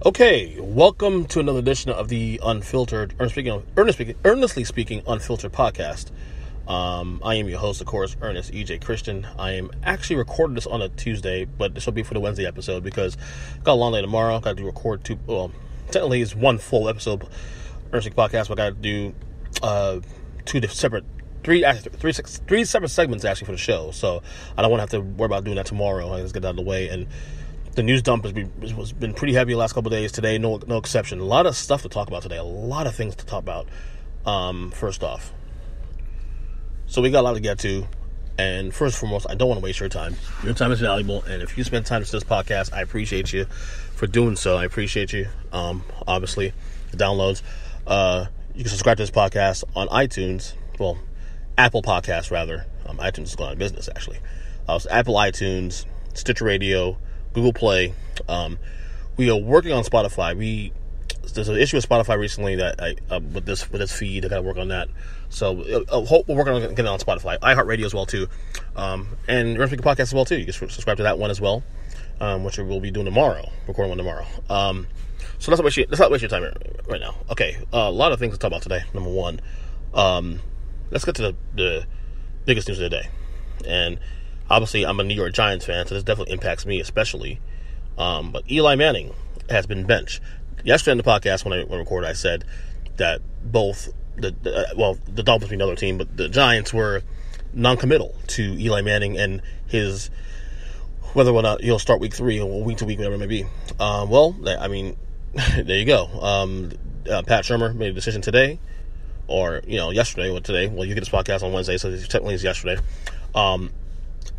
Okay, welcome to another edition of the Unfiltered, earnestly speaking, Unfiltered podcast. I am your host, of course, Ernest E.J. Christian. I am actually recording this on a Tuesday, but this will be for the Wednesday episode because I've got a long day tomorrow. Got to record technically it's one full episode, Ernestly podcast, but I got to do three separate segments actually for the show. So I don't want to have to worry about doing that tomorrow. I just get that out of the way. And the news dump has been pretty heavy the last couple of days. Today, no exception. A lot of stuff to talk about today. A lot of things to talk about. First off, so we got a lot to get to. And first and foremost, I don't want to waste your time. Your time is valuable, and if you spend time to this podcast, I appreciate you for doing so. I appreciate you. Obviously, the downloads. You can subscribe to this podcast on iTunes. Well, Apple Podcasts rather. iTunes is going out of business actually. So Apple iTunes, Stitcher Radio, Google Play. We are working on Spotify. There's an issue with Spotify recently that with this feed. I got to work on that. So hope we're working on getting it on Spotify, iHeartRadio as well too, and Run Podcast as well too. You can subscribe to that one as well, which we'll be doing tomorrow. Recording one tomorrow. So let's not waste your time right now. Okay, a lot of things to talk about today. Number one, let's get to the biggest news of the day, and obviously, I'm a New York Giants fan, so this definitely impacts me especially. But Eli Manning has been benched. Yesterday on the podcast, when I recorded, I said that both the Dolphins being another team, but the Giants were non-committal to Eli Manning and his whether or not he'll start week 3 or week to week, whatever it may be. There you go. Pat Shurmur made a decision today, or yesterday or today. Well, you get this podcast on Wednesday, so technically it's yesterday.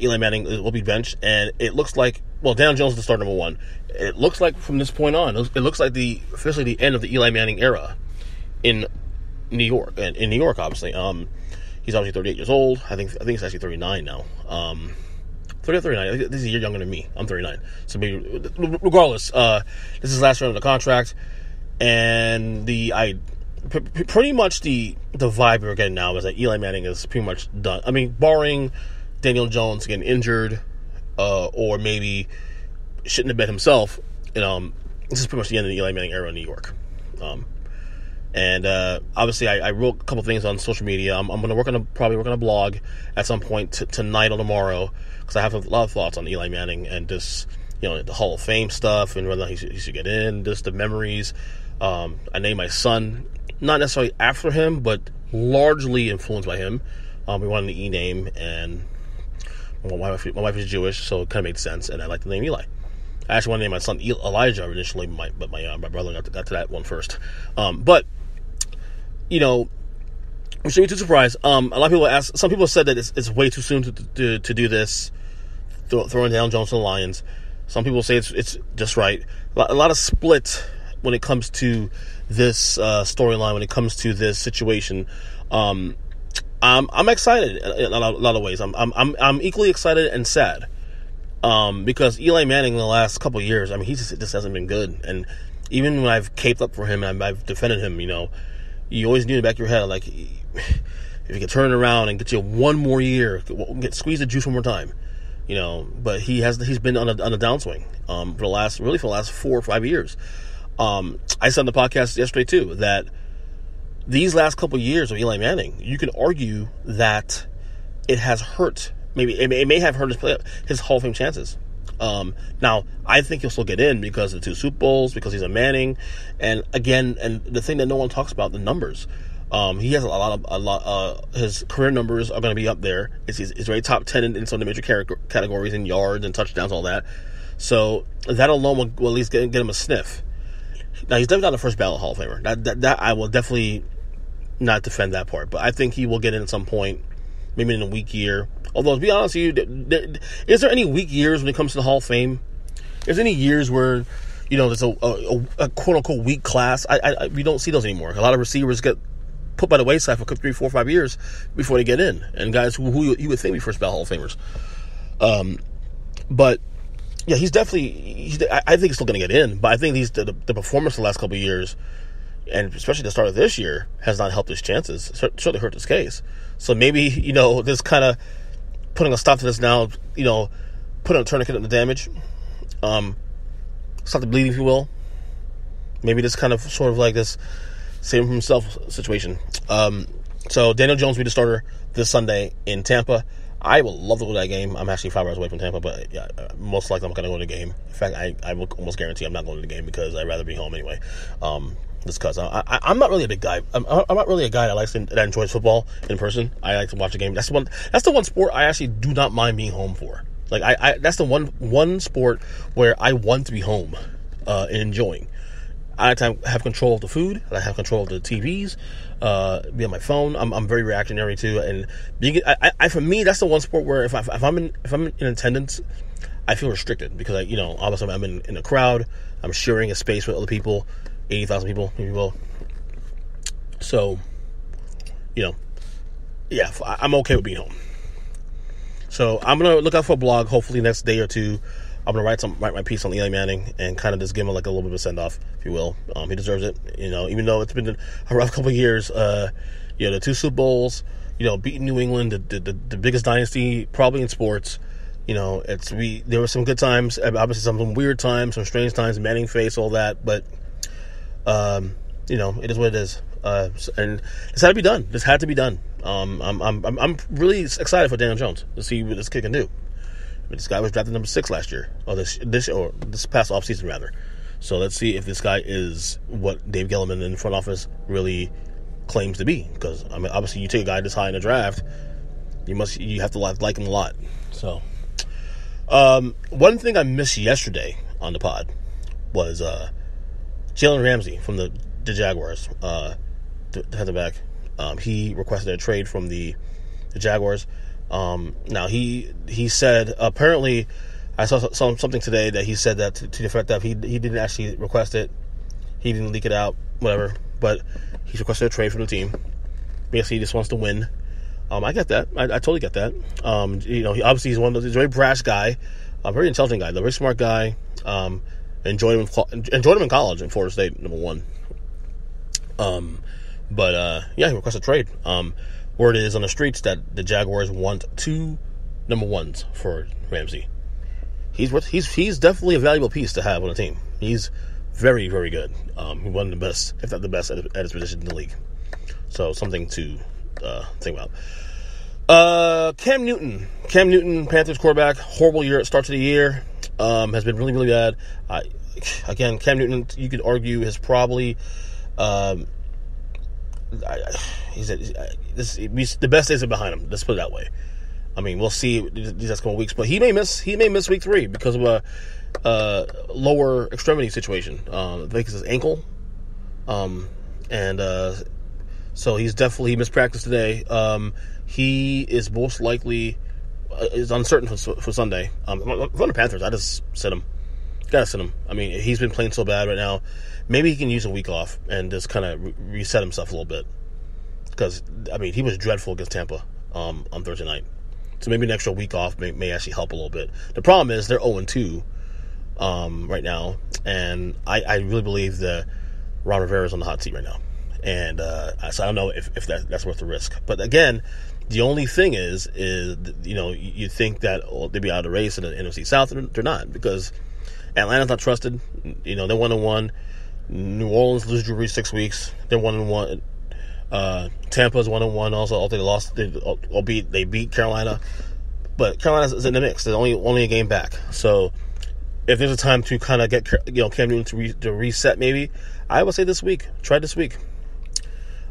Eli Manning will be benched, and it looks like, Dan Jones is the starter number one. It looks like from this point on, it looks like officially the end of the Eli Manning era in New York. And in New York, obviously, he's obviously 38 years old. I think he's actually 39 now. 39. This is a year younger than me. I'm 39. So regardless, this is his last round of the contract, and pretty much the vibe we're getting now is that Eli Manning is pretty much done. I mean, barring Daniel Jones getting injured, or maybe shouldn't have bet himself. This is pretty much the end of the Eli Manning era in New York. Obviously, I wrote a couple things on social media. I'm going to probably work on a blog at some point tonight or tomorrow, because I have a lot of thoughts on Eli Manning and this, the Hall of Fame stuff and whether he should get in. Just the memories. I named my son not necessarily after him, but largely influenced by him. We wanted an E name, and my wife is Jewish, so it kind of made sense, and I like the name Eli. I actually wanted to name my son Elijah initially, but my brother got to that one first. We shouldn't be too surprised. A lot of people some people said that it's way too soon to do this, throwing down Jones to the Lions. Some people say it's just right. A lot of split when it comes to this storyline, when it comes to this situation. I'm excited in a lot of ways. I'm equally excited and sad, because Eli Manning in the last couple of years, he just hasn't been good. And even when I've caped up for him and I've defended him, you always need in the back of your head, like, if you can turn it around and get you one more year, squeeze the juice one more time, But he's been on a downswing for the last 4 or 5 years. I said on the podcast yesterday too that these last couple of years of Eli Manning, you can argue that it has hurt. Maybe it may have hurt his Hall of Fame chances. Now, I think he'll still get in because of the 2 Super Bowls, because he's a Manning, and the thing that no one talks about, the numbers. He has a lot. His career numbers are going to be up there. He's already top 10 in some of the major categories in yards and touchdowns, all that. So that alone will at least get him a sniff. Now, he's definitely not the first ballot Hall of Famer. That I will definitely not defend that part, but I think he will get in at some point, maybe in a weak year. Although, to be honest with you, is there any weak years when it comes to the Hall of Fame? Is there any years where, there's a quote-unquote weak class? We don't see those anymore. A lot of receivers get put by the wayside for 3, 4, 5 years before they get in, and guys who you would think be first ballot Hall of Famers. But yeah, he's definitely. I think he's still going to get in, but I think the performance the last couple of years, and especially the start of this year, has not helped his chances. Certainly hurt his case. So maybe this kind of putting a stop to this now. Putting a tourniquet on the damage, stop the bleeding, if you will. Maybe this kind of sort of like this save him himself situation. So Daniel Jones will be the starter this Sunday in Tampa. I would love to go to that game. I'm actually 5 hours away from Tampa, but yeah, most likely I'm going to go to the game. In fact, I will almost guarantee I'm not going to the game because I'd rather be home anyway. Just because I'm not really a big guy. I'm not really a guy that enjoys football in person. I like to watch the game. That's the one sport I actually do not mind being home for. Like that's the one sport where I want to be home and enjoying. I like to have control of the food. I have control of the TVs. Be on my phone. I'm very reactionary too, and for me, that's the one sport where if I'm in attendance, I feel restricted because obviously I'm in a crowd. I'm sharing a space with other people, 80,000 people, if you will. So, yeah, I'm okay with being home. So I'm gonna look out for a blog. Hopefully next day or two, I'm gonna write my piece on Eli Manning and kind of just give him like a little bit of a send off, if you will. He deserves it. Even though it's been a rough couple of years. The 2 Super Bowls, beating New England, the biggest dynasty probably in sports. There were some good times, obviously some weird times, some strange times, Manning face, all that, but it is what it is. And this had to be done. This had to be done. I'm really excited for Daniel Jones to see what this kid can do. This guy was drafted number 6 last year, or this past offseason rather. So let's see if this guy is what Dave Gettleman in the front office really claims to be. Because obviously, you take a guy this high in the draft, you have to like him a lot. So, one thing I missed yesterday on the pod was Jalen Ramsey from the Jaguars, the back. He requested a trade from the Jaguars. Now he said, apparently I saw something today that he said that to the effect that he didn't actually request it, he didn't leak it out, whatever, but he's requested a trade from the team. Yes, he just wants to win. I get that. I totally get that. He obviously he's he's a very brash guy, a very intelligent guy, a very smart guy. Enjoyed him in college in Florida State, number 1. But he requested a trade. Word is on the streets that the Jaguars want 2 number 1s for Ramsey. He's definitely a valuable piece to have on the team. He's very, very good. He's one of the best, if not the best, at his position in the league. So something to think about. Cam Newton, Panthers quarterback, horrible start to the year. Has been really, really bad. Again, Cam Newton, you could argue, has probably the best days are behind him. Let's put it that way. I mean, we'll see these next couple of weeks, but he may miss week 3 because of a lower extremity situation. I think it's his ankle, so he missed practice today. He is most likely is uncertain for Sunday. From the Panthers, I just sit him. Gotta sit him. I mean, he's been playing so bad right now. Maybe he can use a week off and just kind of reset himself a little bit. Because, he was dreadful against Tampa on Thursday night. So maybe an extra week off may actually help a little bit. The problem is they're 0-2 right now. And I really believe that Ron Rivera is on the hot seat right now. And so I don't know if that's worth the risk. But again, the only thing is you think that they'd be out of the race in the NFC South. They're not, because Atlanta's not trusted. They're 1-1. New Orleans lose Drew Brees 6 weeks. They're 1-1. Tampa's 1-1. Also, they lost. They beat Carolina, but Carolina's in the mix. They're only a game back. So, if there's a time to kind of get Cam Newton to reset, maybe I would say this week. Try this week.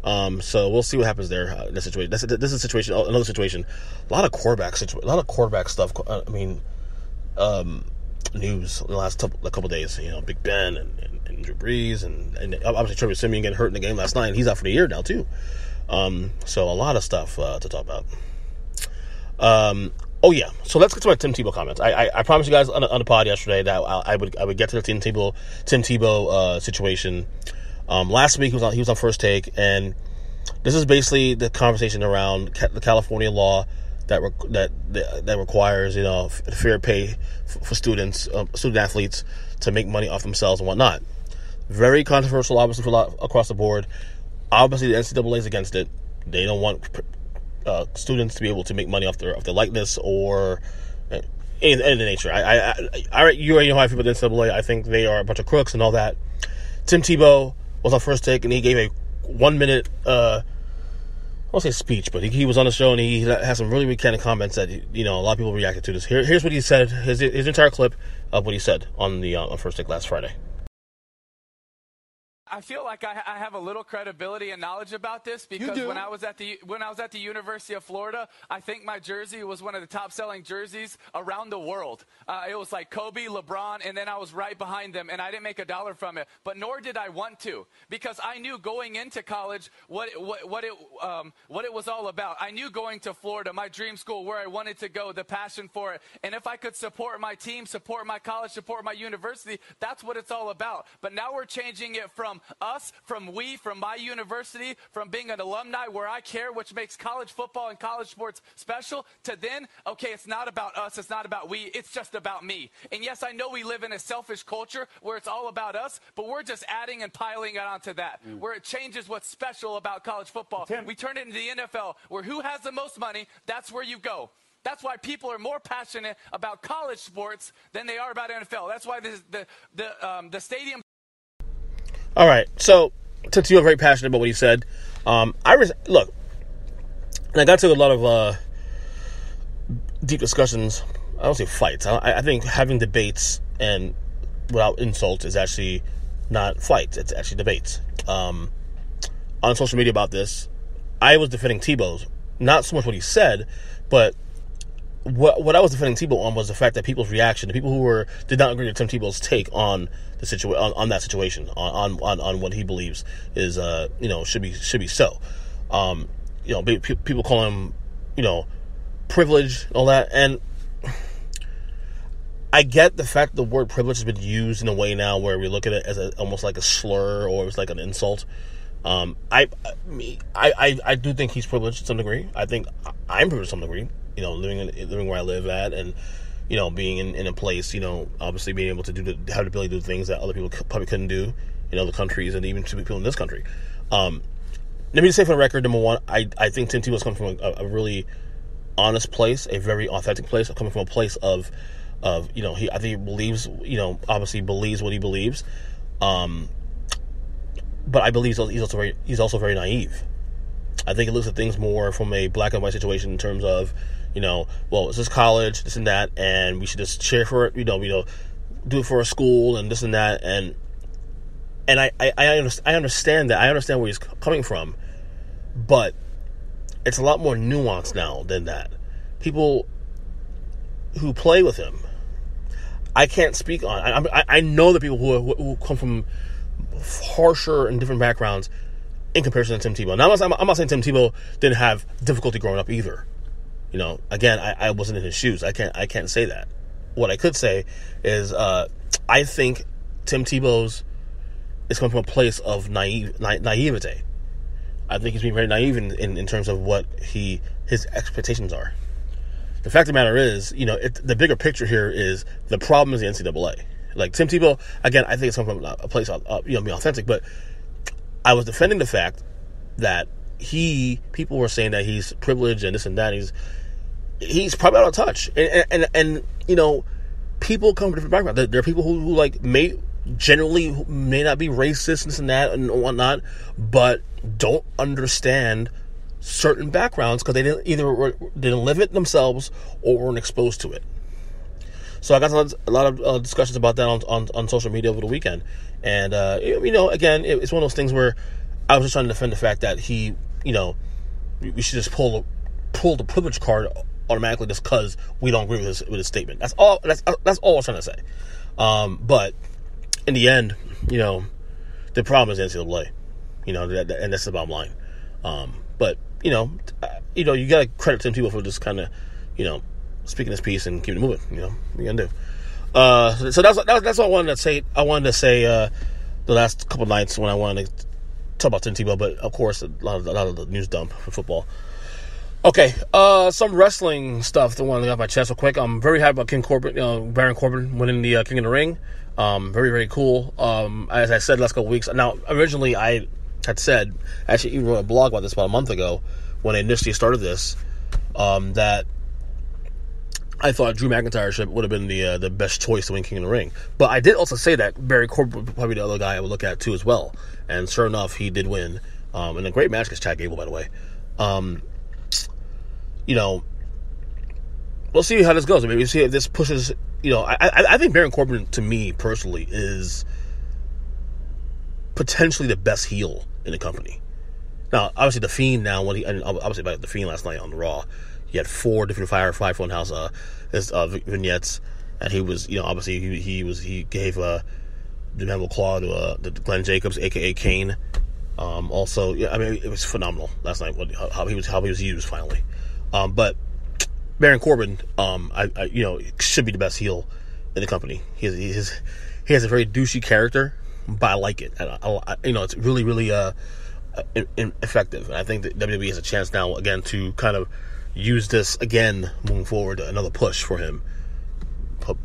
So we'll see what happens there in this situation. This is a situation. Another situation. A lot of quarterback stuff. News in the last couple days. Big Ben and Drew Brees and obviously Trevor Siemian getting hurt in the game last night. And he's out for the year now too. So a lot of stuff to talk about. So let's get to my Tim Tebow comments. I promised you guys on the pod yesterday that I would get to the Tim Tebow situation. Last week he was on First Take, and this is basically the conversation around the California law that requires fair pay for student athletes to make money off themselves and whatnot. Very controversial, obviously, for a lot across the board. Obviously, the NCAA is against it. They don't want students to be able to make money off their likeness or any of the nature. You already know how I feel about the NCAA. I think they are a bunch of crooks and all that. Tim Tebow was on First Take, and he gave a 1 minute, I won't say speech, but he was on the show, and he had some really candid comments that, a lot of people reacted to this. Here's what he said, his entire clip of what he said on First Take last Friday. I feel like I have a little credibility and knowledge about this because when I was at the University of Florida, I think my jersey was one of the top-selling jerseys around the world. It was like Kobe, LeBron, and then I was right behind them, and I didn't make a dollar from it. But nor did I want to, because I knew going into college what it was all about. I knew going to Florida, my dream school, where I wanted to go, the passion for it, and if I could support my team, support my college, support my university, that's what it's all about. But now we're changing it from us, from my university, from being an alumni where I care, which makes college football and college sports special, to then, okay, it's not about us, it's not about we, it's just about me. And yes, I know we live in a selfish culture where it's all about us, but we're just adding and piling it onto that, where it changes what's special about college football. We turn it into the NFL, where who has the most money, that's where you go. That's why people are more passionate about college sports than they are about NFL. That's why the stadium. All right, so since you're very passionate about what he said, look, and I got to a lot of deep discussions. I don't say fights. I think having debates and without insult is actually not fights. It's actually debates. On social media about this, I was defending Tebow's, not so much what he said, but what I was defending Tebow on was the fact that people's reaction, the people who did not agree with Tim Tebow's take on the on that situation, on what he believes is should be so. People call him privileged and all that, and I get the fact the word privilege has been used in a way now where we look at it as almost like a slur or it's like an insult. I do think he's privileged to some degree. I think I'm privileged to some degree. Living where I live at, and being in a place, obviously being able to have the ability to do things that other people probably couldn't do in other countries, and even to people in this country. Let me just say for the record, number one, I think Tim Tebow's coming from a really honest place, a very authentic place, coming from a place of I think he believes, obviously believes what he believes, but I believe he's also very naive. I think he looks at things more from a black and white situation in terms of, it's this college, this and that, and we should just cheer for it, do it for a school and this and that, and I understand that. I understand where he's coming from, but it's a lot more nuanced now than that. People who play with him, I can't speak on. I know the people who come from harsher and different backgrounds in comparison to Tim Tebow. Now, I'm not saying Tim Tebow didn't have difficulty growing up either. Again, I wasn't in his shoes. I can't say that. What I could say is I think Tim Tebow's is coming from a place of naivete. I think he's being very naive in terms of what his expectations are. The fact of the matter is, the bigger picture here is the problem is the NCAA. Like Tim Tebow, again, I think it's coming from a place of being authentic, but I was defending the fact that people were saying that he's privileged and this and that. He's probably out of touch, and people come from different backgrounds. There are people who may not be racist and this and that and whatnot, but don't understand certain backgrounds because they didn't live it themselves or weren't exposed to it. So I got a lot of discussions about that on social media over the weekend, and again, it's one of those things where I was just trying to defend the fact that we should just pull the privilege card automatically just because we don't agree with his statement. That's all I was trying to say. But in the end, the problem is the NCAA, and that's the bottom line. But you got to credit Tim Tebow for just kind of, speaking his piece and keeping it moving. What you gonna do? So that's all I wanted to say. I wanted to say the last couple of nights when I wanted to talk about Tim Tebow, but of course a lot of the news dump for football. Okay, some wrestling stuff that I want to get off my chest real quick. I'm very happy about King Corbin, Baron Corbin winning the King of the Ring. Very, very cool. As I said last couple of weeks. Now, originally I had said, actually even wrote a blog about this about a month ago when I initially started this, that I thought Drew McIntyre would have been the best choice to win King of the Ring. But I did also say that Barry Corbin would probably be the other guy I would look at too as well. And sure enough, he did win. In a great match against Chad Gable, by the way. We'll see how this goes. I mean, we'll see if this pushes. I think Baron Corbin, to me personally, is potentially the best heel in the company. Now, obviously, the Fiend now obviously about the Fiend last night on the Raw, he had 4 different Firefly Funhouse vignettes, and he was obviously he gave the Mandible Claw to Glenn Jacobs, aka Kane. Also, I mean, it was phenomenal last night how he was used finally. But Baron Corbin, should be the best heel in the company. He has a very douchey character, but I like it. It's really, really effective. And I think that WWE has a chance now again to kind of use this again moving forward. Another push for him.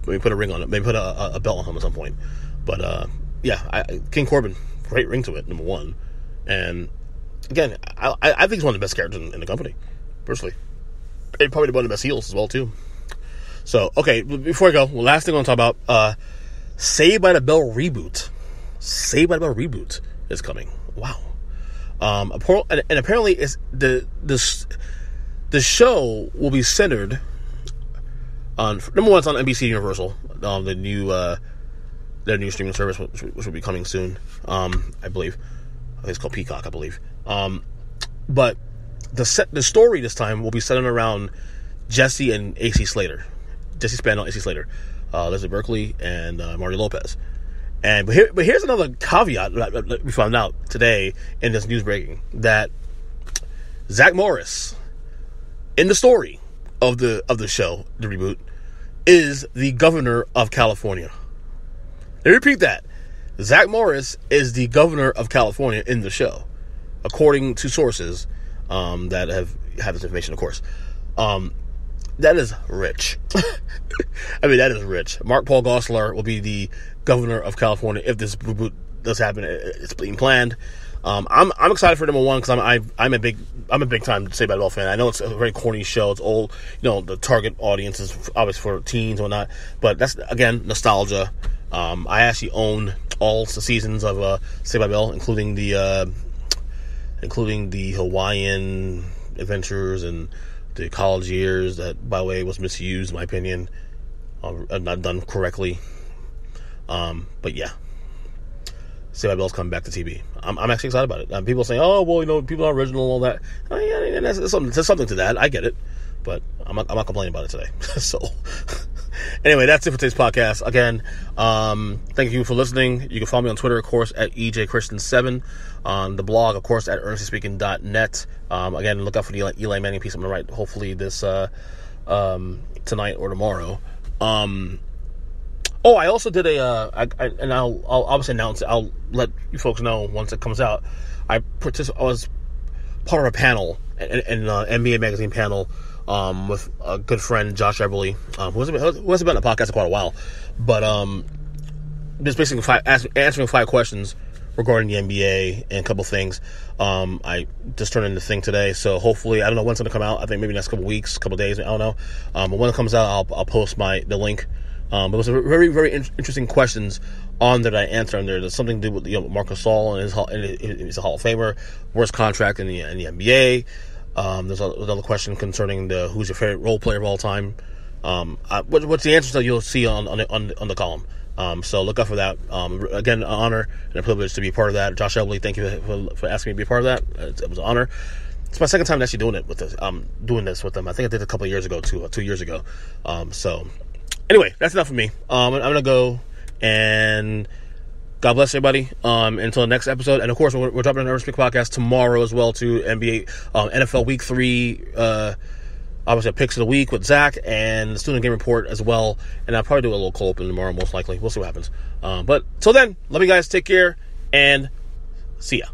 Maybe put a ring on it. Maybe put a belt on him at some point. But King Corbin, great ring to it. Number one, and again, I think he's one of the best characters in the company, personally. And probably one of the best heels as well too. So okay, before I go, last thing I want to talk about: Saved by the Bell reboot. Saved by the Bell reboot is coming. Wow. And apparently it's the show will be centered on, number one, it's on NBC Universal, their new streaming service, which will be coming soon, I believe. I think it's called Peacock, I believe. But the story this time will be centered around Jesse and AC Slater, Jesse Spano, AC Slater, Leslie Berkeley, and Marty Lopez. But here's another caveat that we found out today in this news breaking, that Zach Morris, in the story of the show, the reboot, is the governor of California. Let me repeat that. Zach Morris is the governor of California in the show, according to sources that have had this information, of course. That is rich. I mean, that is rich. Mark Paul Gosselaar will be the governor of California if this reboot does happen. It's being planned. I'm excited for number one because I'm a big time Saved by the Bell fan. I know it's a very corny show. It's old. The target audience is obviously for teens and whatnot. But that's, again, nostalgia. I actually own all the seasons of Saved by the Bell, including the Hawaiian adventures and the college years that, by the way, was misused in my opinion, not done correctly. But yeah, Saved by the Bell's coming back to TV. I'm actually excited about it. People saying, "Oh, well, people are original and all that." Yeah, there's something to that. I get it, but I'm not complaining about it today. So, anyway, that's it for today's podcast. Again, thank you for listening. You can follow me on Twitter, of course, at EJChristian7. On the blog, of course, at earnestyspeaking.net. Again, look out for the Eli Manning piece I'm going to write, hopefully this tonight or tomorrow. I also did and I'll obviously announce it. I'll let you folks know once it comes out. I was part of a panel, an NBA Magazine panel, with a good friend, Josh Everly, who hasn't been on the podcast in quite a while, but just basically answering 5 questions regarding the NBA and a couple things. I just turned in the thing today, so hopefully, I don't know when it's going to come out. I think maybe next couple weeks, couple days, I don't know. But when it comes out, I'll post the link. But it was a very, very interesting questions on that I answered. And there's something to do with Marcus Gasol and he's a Hall of Famer, worst contract in the NBA. There's another question concerning who's your favorite role player of all time. What's the answers that you'll see on the column. So look out for that. Again, an honor and a privilege to be part of that. Josh Everly, thank you for asking me to be a part of that. It was an honor. It's my second time actually doing it with this. Doing this with them. I think I did it a couple of years ago, 2 years ago. So anyway, that's enough for me. I'm gonna go, and God bless everybody. Until the next episode, and of course we're dropping an Earth Speak podcast tomorrow as well to NBA, NFL Week 3. Obviously, picks of the week with Zach and the student game report as well. And I'll probably do a little cold open tomorrow, most likely. We'll see what happens. But till then, love you guys. Take care and see ya.